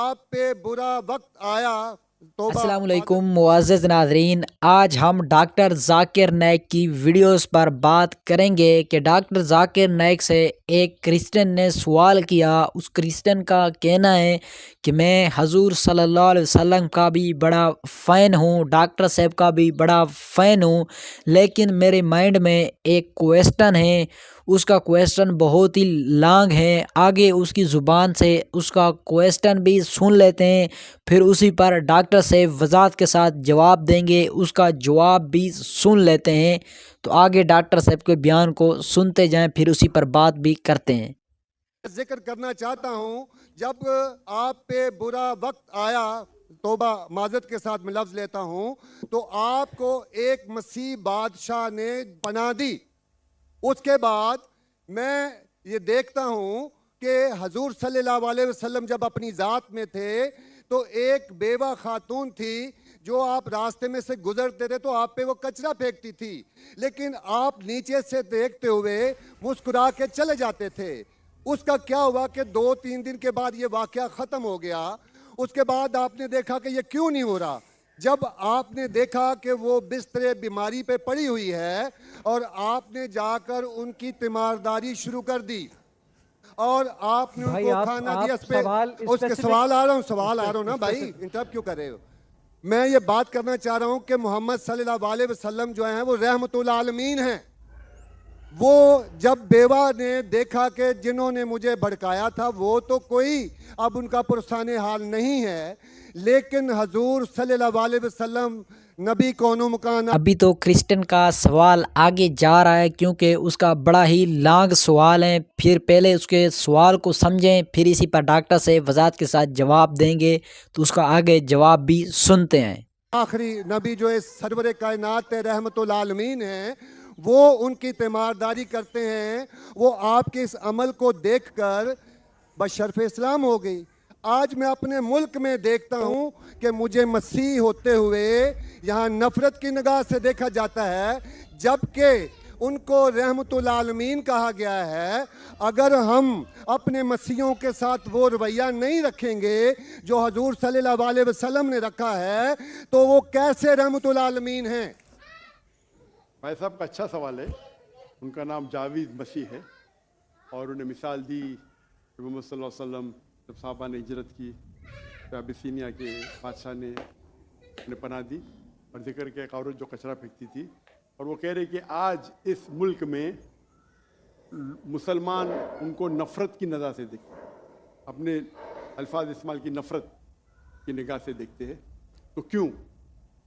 آپ پہ برا وقت آیا السلام علیکم معزز ناظرین، آج ہم ڈاکٹر ذاکر نائک کی ویڈیوز پر بات کریں گے کہ ڈاکٹر ذاکر نائک سے ایک کرسچن نے سوال کیا۔ اس کرسچن کا کہنا ہے کہ میں حضور صلی اللہ علیہ وسلم کا بھی بڑا فین ہوں، ڈاکٹر صاحب کا بھی بڑا فین ہوں، لیکن میرے مائنڈ میں ایک کویسچن ہے۔ اس کا کویسچن بہت ہی لانگ ہے، آگے اس کی زبان سے اس کا کویسچن بھی سن لیتے ہیں، پھر اسی پر ڈاکٹر صاحب وضاحت کے ساتھ جواب دیں گے، اس کا جواب بھی سن لیتے ہیں۔ تو آگے ڈاکٹر صاحب کے بیان کو سنتے جائیں، پھر اسی پر بات بھی کرتے ہیں۔ ذکر کرنا چاہتا ہوں، جب آپ پہ برا وقت آیا، توبہ معذرت کے ساتھ میں لفظ لیتا ہوں، تو آپ کو ایک مسیح بادشاہ نے پناہ دی۔ اس کے بعد میں یہ دیکھتا ہوں کہ حضور صلی اللہ علیہ وسلم جب اپنی ذات میں تھے تو ایک بیوہ خاتون تھی جو آپ راستے میں سے گزرتے تھے تو آپ پہ وہ کچرا پھینکتی تھی، لیکن آپ نیچے سے دیکھتے ہوئے مسکرا کے چلے جاتے تھے۔ اس کا کیا ہوا کہ 2-3 دن کے بعد یہ واقعہ ختم ہو گیا۔ اس کے بعد آپ نے دیکھا کہ یہ کیوں نہیں ہو رہا۔ جب آپ نے دیکھا کہ وہ بستر بیماری پہ پڑی ہوئی ہے اور آپ نے جا کر ان کی تیمارداری شروع کر دی اور آپ نے ان کو کھانا دیا، اس کے سوال آ رہا ہوں نا بھائی، انٹرپٹ کیوں کر رہے ہو؟ میں یہ بات کرنا چاہ رہا ہوں کہ محمد صلی اللہ علیہ وسلم جو ہیں وہ رحمت العالمین ہیں۔ وہ جب بیوہ نے دیکھا کہ جنہوں نے مجھے بھڑکایا تھا وہ تو کوئی اب ان کا پرسان حال نہیں ہے، لیکن حضور صلی اللہ علیہ وسلم نبی کون و مکان۔ ابھی تو کرسچن کا سوال آگے جا رہا ہے کیونکہ اس کا بڑا ہی لانگ سوال ہے، پھر پہلے اس کے سوال کو سمجھیں، پھر اسی پر ڈاکٹر سے وضاحت کے ساتھ جواب دیں گے، تو اس کا آگے جواب بھی سنتے ہیں۔ آخری نبی جو اس سرور کائنات رحمت العالمین ہیں، وہ ان کی تیمارداری کرتے ہیں، وہ آپ کے اس عمل کو دیکھ کر بشرف اسلام ہو گئی۔ آج میں اپنے ملک میں دیکھتا ہوں کہ مجھے مسیح ہوتے ہوئے یہاں نفرت کی نگاہ سے دیکھا جاتا ہے، جبکہ ان کو رحمت العالمین کہا گیا ہے۔ اگر ہم اپنے مسیحوں کے ساتھ وہ رویہ نہیں رکھیں گے جو حضور صلی اللہ علیہ وسلم نے رکھا ہے تو وہ کیسے رحمت العالمین ہیں؟ بھائی صاحب کا اچھا سوال ہے۔ ان کا نام جاوید مسیح ہے اور انہیں مثال دی کہ محمد صلی اللہ علیہ وسلم جب صحابہ نے ہجرت کی تو ابیسینیا کے بادشاہ نے انہیں پناہ دی، اور ذکر کیا ایک عورت جو کچرا پھینکتی تھی، اور وہ کہہ رہے کہ آج اس ملک میں مسلمان ان کو نفرت کی نظر سے دیکھتے ہیں، اپنے الفاظ استعمال کی نفرت کی نگاہ سے دیکھتے ہیں۔ تو کیوں؟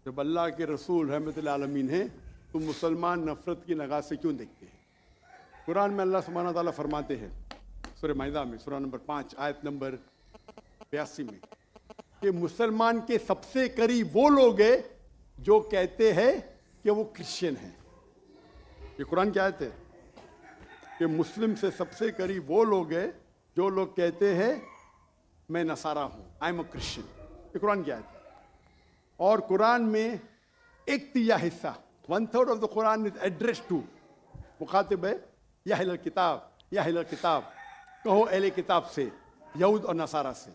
جب اللہ کے رسول رحمت العالمین ہیں تو مسلمان نفرت کی نگاہ سے کیوں دیکھتے ہیں؟ قرآن میں اللہ سبحانہ تعالیٰ فرماتے ہیں سورہ مائدہ میں، سورہ نمبر 5 آیت نمبر 82 میں، کہ مسلمان کے سب سے قریب وہ لوگ ہیں جو کہتے ہیں کہ وہ کرسچن ہیں۔ یہ قرآن کی آیت ہے کہ مسلم سے سب سے قریب وہ لوگ ہیں جو لوگ کہتے ہیں میں نصارہ ہوں، آئی ایم اے کرسچن۔ یہ قرآن کی آیت ہے۔ اور قرآن میں ایک تیہ حصہ 1/3 of the Quran is address to, مخاطب ہے یا اہل کتاب، یا اہل کتاب کہو اہل کتاب سے، یہود اور نصارہ سے۔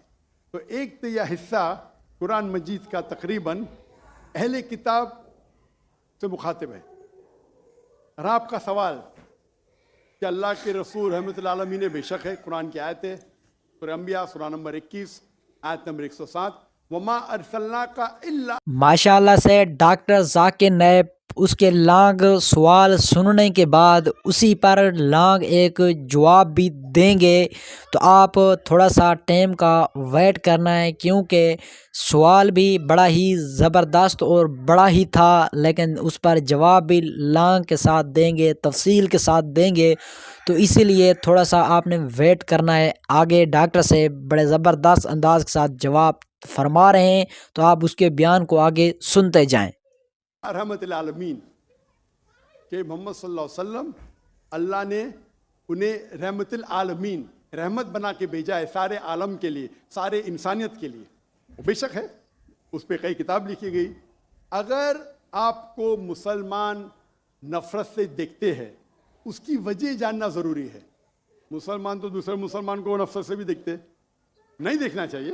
تو ایک تیہ حصہ قرآن مجید کا تقریباً اہل کتاب سے مخاطب ہے۔ اور آپ کا سوال کہ اللہ کے رسول رحمت العالمین بے شک ہے، قرآن کی آیت ہے سورہ انبیاء سورہ نمبر 21 آیت نمبر 107، وما ارسلناک الا۔ ماشاءاللہ سے ڈاکٹر ذاکر نائک اس کے لانگ سوال سننے کے بعد اسی پر لانگ ایک جواب بھی دیں گے، تو آپ تھوڑا سا ٹائم کا ویٹ کرنا ہے، کیونکہ سوال بھی بڑا ہی زبردست اور بڑا ہی تھا، لیکن اس پر جواب بھی لانگ کے ساتھ دیں گے، تفصیل کے ساتھ دیں گے، تو اسی لیے تھوڑا سا آپ نے ویٹ کرنا ہے۔ آگے ڈاکٹر سے بڑے زبردست انداز کے ساتھ جواب فرما رہے ہیں، تو آپ اس کے بیان کو آگے سنتے جائیں۔ رحمت العالمین کہ محمد صلی اللہ علیہ وسلم اللہ نے انہیں رحمت العالمین، رحمت بنا کے بھیجا ہے سارے عالم کے لیے، سارے انسانیت کے لیے۔ بے شک ہے، اس پہ کئی کتاب لکھی گئی۔ اگر آپ کو مسلمان نفرت سے دیکھتے ہیں، اس کی وجہ جاننا ضروری ہے۔ مسلمان تو دوسرے مسلمان کو نفرت سے بھی دیکھتے، نہیں دیکھنا چاہیے،